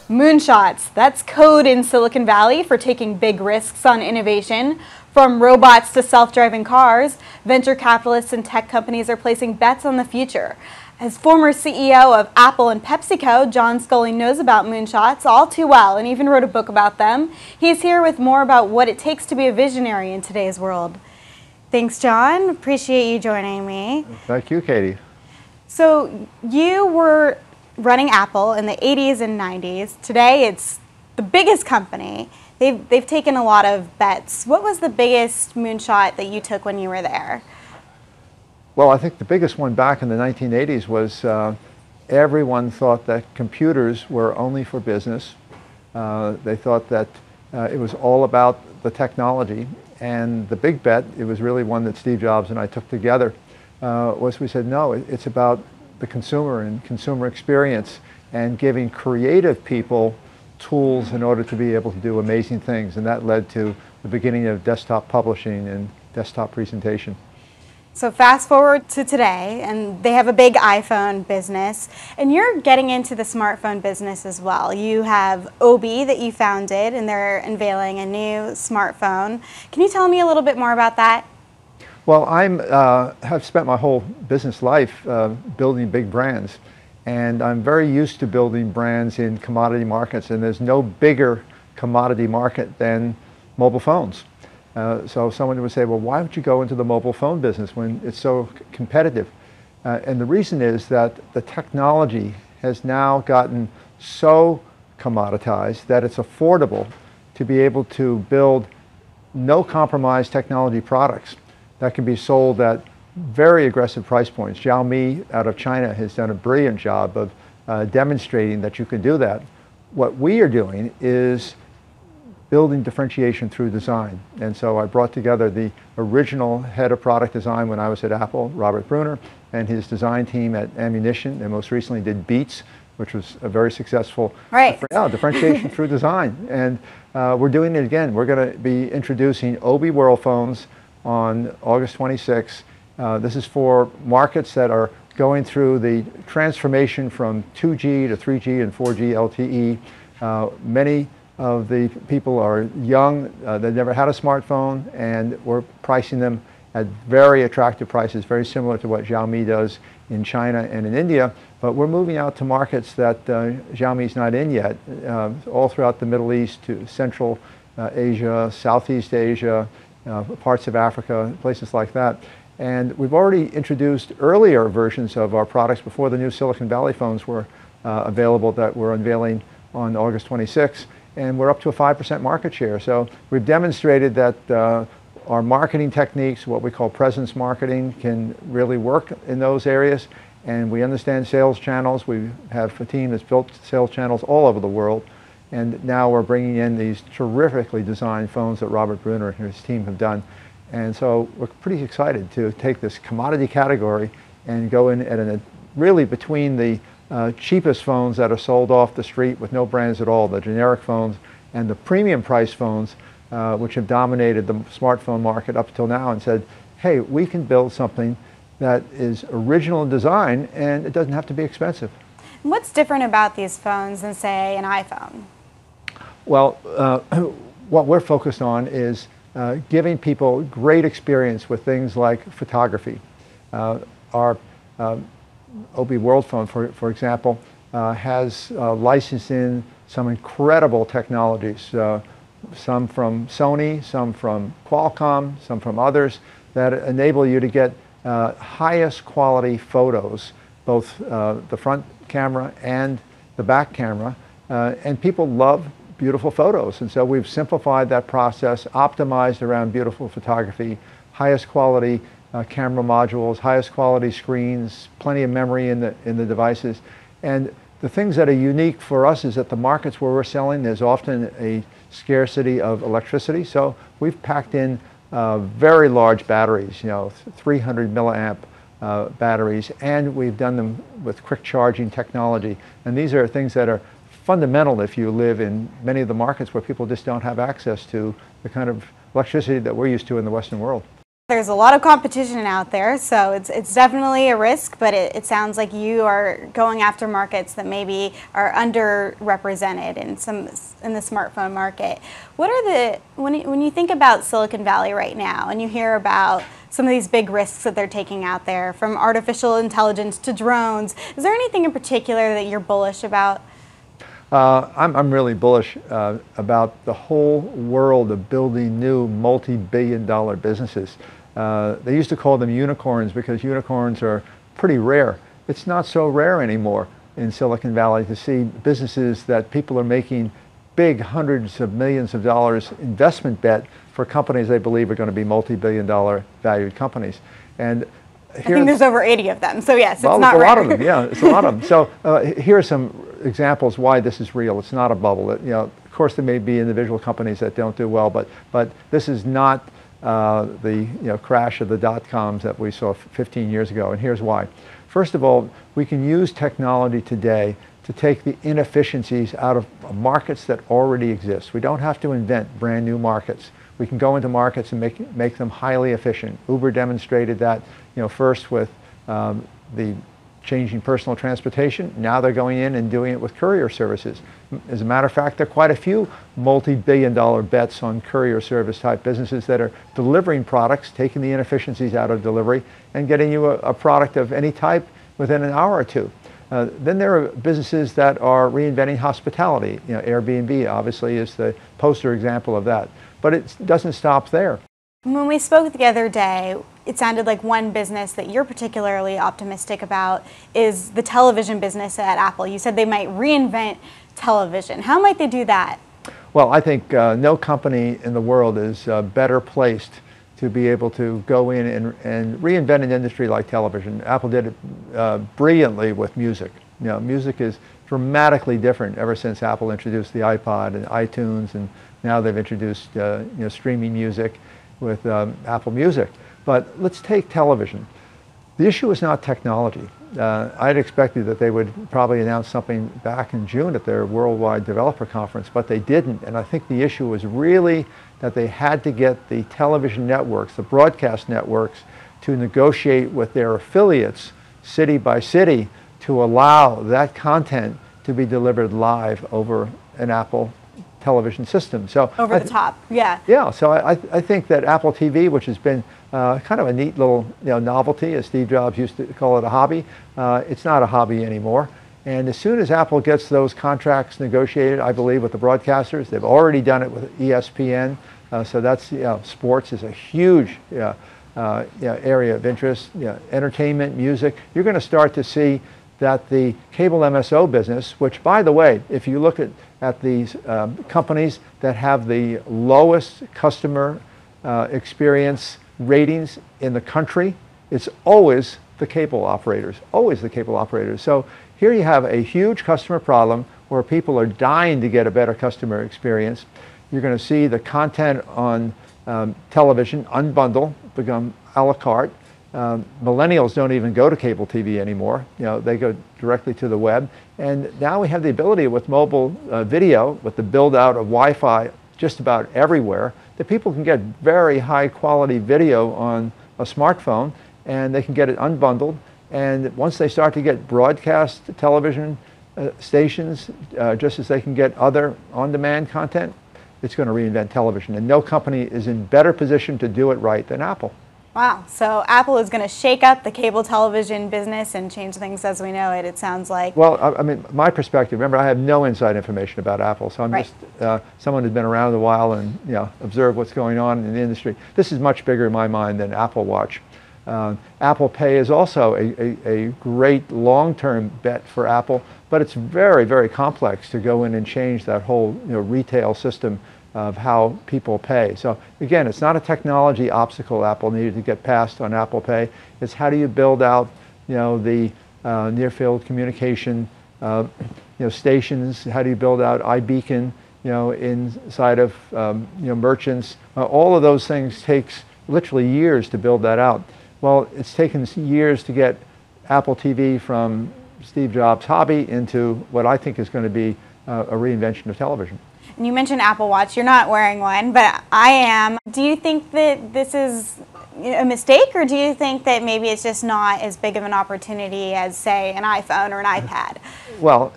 Moonshots, that's code in Silicon Valley for taking big risks on innovation. From robots to self-driving cars, venture capitalists and tech companies are placing bets on the future. As former CEO of Apple and PepsiCo, John Sculley knows about moonshots all too well and even wrote a book about them. He's here with more about what it takes to be a visionary in today's world. Thanks, John. Appreciate you joining me. Thank you, Katie. So you were running Apple in the 80s and 90s. Today it's the biggest company. They've taken a lot of bets. What was the biggest moonshot that you took when you were there? Well, I think the biggest one back in the 1980s was everyone thought that computers were only for business. They thought that it was all about the technology. And the big bet, it was really one that Steve Jobs and I took together, was we said, no, it's about the consumer and consumer experience and giving creative people tools in order to be able to do amazing things. And that led to the beginning of desktop publishing and desktop presentation. So fast forward to today, and they have a big iPhone business, and you're getting into the smartphone business as well. You have Obi that you founded, and they're unveiling a new smartphone. Can you tell me a little bit more about that? Well, have spent my whole business life building big brands, and I'm very used to building brands in commodity markets, and there's no bigger commodity market than mobile phones. So someone would say, well, why would you go into the mobile phone business when it's so competitive? And the reason is that the technology has now gotten so commoditized that it's affordable to be able to build no compromise technology products that can be sold at very aggressive price points. Xiaomi out of China has done a brilliant job of demonstrating that you can do that. What we are doing is building differentiation through design. And so I brought together the original head of product design when I was at Apple, Robert Brunner, and his design team at Ammunition, and most recently did Beats, which was a very successful differentiation through design. And we're doing it again. We're going to be introducing Obi Worldphones on August 26th. This is for markets that are going through the transformation from 2G to 3G and 4G LTE. Many of the people are young, they've never had a smartphone, and we're pricing them at very attractive prices, very similar to what Xiaomi does in China and in India. But we're moving out to markets that Xiaomi's not in yet, all throughout the Middle East to Central Asia, Southeast Asia, parts of Africa, places like that. And we've already introduced earlier versions of our products before the new Silicon Valley phones were available that we're unveiling on August 26th. And we're up to a 5% market share. So we've demonstrated that our marketing techniques, what we call presence marketing, can really work in those areas. And we understand sales channels. We have a team that's built sales channels all over the world. And now we're bringing in these terrifically designed phones that Robert Brunner and his team have done. And so we're pretty excited to take this commodity category and go in at really between the cheapest phones that are sold off the street with no brands at all, the generic phones, and the premium price phones, which have dominated the smartphone market up till now, and said, hey, we can build something that is original in design and it doesn't have to be expensive. What's different about these phones than, say, an iPhone? Well, what we're focused on is giving people great experience with things like photography. Our Obi Worldphone, for example, has licensed in some incredible technologies, some from Sony, some from Qualcomm, some from others, that enable you to get highest quality photos, both the front camera and the back camera, and people love beautiful photos. And so we've simplified that process, optimized around beautiful photography, highest quality camera modules, highest quality screens, plenty of memory in the devices. And the things that are unique for us is that the markets where we're selling, there's often a scarcity of electricity. So we've packed in very large batteries, 300 milliamp batteries, and we've done them with quick charging technology. And these are things that are fundamental if you live in many of the markets where people just don't have access to the kind of electricity that we're used to in the Western world. There's a lot of competition out there, so it's definitely a risk, but it sounds like you are going after markets that maybe are underrepresented in the smartphone market. What are when you think about Silicon Valley right now and you hear about some of these big risks that they're taking out there, from artificial intelligence to drones, is there anything in particular that you're bullish about? I'm really bullish about the whole world of building new multi-billion-dollar businesses. They used to call them unicorns because unicorns are pretty rare. It's not so rare anymore in Silicon Valley to see businesses that people are making big hundreds of millions of dollars investment bet for companies they believe are going to be multi-billion-dollar valued companies. And I think there's over 80 of them, so yes, it's not rare. Well, a lot of them, yeah, it's a lot of them. So here are some examples why this is real. It's not a bubble. Of course, there may be individual companies that don't do well, but this is not the crash of the dot-coms that we saw 15 years ago, and here's why. First of all, we can use technology today to take the inefficiencies out of markets that already exist. We don't have to invent brand new markets. We can go into markets and make them highly efficient. Uber demonstrated that, first with the changing personal transportation. Now they're going in and doing it with courier services. As a matter of fact, there are quite a few multi-billion-dollar bets on courier service type businesses that are delivering products, taking the inefficiencies out of delivery, and getting you a product of any type within an hour or two. Then there are businesses that are reinventing hospitality. Airbnb obviously is the poster example of that. But it doesn't stop there. When we spoke the other day, it sounded like one business that you're particularly optimistic about is the television business at Apple. You said they might reinvent television. How might they do that? Well, I think no company in the world is better placed to be able to go in and reinvent an industry like television. Apple did it brilliantly with music. Music is dramatically different ever since Apple introduced the iPod and iTunes, and now they've introduced streaming music with Apple Music. But let's take television. The issue is not technology. I'd expected that they would probably announce something back in June at their Worldwide Developer Conference, but they didn't. And I think the issue was really that they had to get the television networks, the broadcast networks, to negotiate with their affiliates city by city to allow that content to be delivered live over an Apple television system. So over the top, yeah. Yeah, so I think that Apple TV, which has been kind of a neat little novelty, as Steve Jobs used to call it, a hobby, it's not a hobby anymore. And as soon as Apple gets those contracts negotiated, I believe, with the broadcasters, they've already done it with ESPN. So that's sports is a huge area of interest. Entertainment, music. You're going to start to see that the cable MSO business, which, by the way, if you look at these companies that have the lowest customer experience ratings in the country, it's always the cable operators, always the cable operators. So here you have a huge customer problem where people are dying to get a better customer experience. You're going to see the content on television unbundle, become a la carte. Millennials don't even go to cable TV anymore. They go directly to the web. And now we have the ability with mobile video, with the build out of Wi-Fi just about everywhere, that people can get very high quality video on a smartphone, and they can get it unbundled. And once they start to get broadcast television stations, just as they can get other on-demand content, it's going to reinvent television. And no company is in better position to do it right than Apple. Wow, so Apple is going to shake up the cable television business and change things as we know it, it sounds like. Well, I mean, my perspective, remember, I have no inside information about Apple, so I'm just someone who's been around a while and observed what's going on in the industry. This is much bigger in my mind than Apple Watch. Apple Pay is also a great long-term bet for Apple, but it's very, very complex to go in and change that whole retail system of how people pay. So again, it's not a technology obstacle Apple needed to get past on Apple Pay. It's how do you build out the near-field communication stations? How do you build out iBeacon inside of merchants? All of those things takes literally years to build that out. Well, it's taken years to get Apple TV from Steve Jobs' hobby into what I think is going to be a reinvention of television. And you mentioned Apple Watch. You're not wearing one, but I am. Do you think that this is a mistake, or do you think that maybe it's just not as big of an opportunity as, say, an iPhone or an iPad? Well,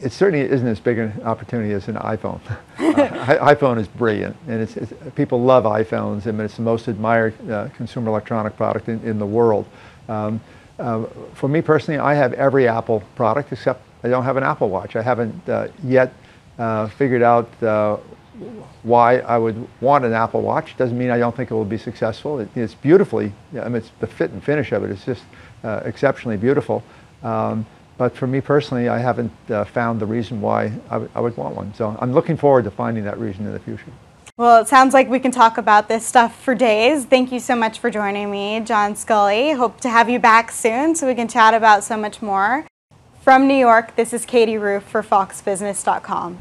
it certainly isn't as big an opportunity as an iPhone. iPhone is brilliant, and people love iPhones. I mean, it's the most admired consumer electronic product in the world. For me personally, I have every Apple product except I don't have an Apple Watch. I haven't yet figured out why I would want an Apple Watch. Doesn't mean I don't think it will be successful. It's beautifully, I mean, it's the fit and finish of it is just exceptionally beautiful. But for me personally, I haven't found the reason why I would want one. So I'm looking forward to finding that reason in the future. Well, it sounds like we can talk about this stuff for days. Thank you so much for joining me, John Sculley. Hope to have you back soon so we can chat about so much more. From New York, this is Katie Roof for FoxBusiness.com.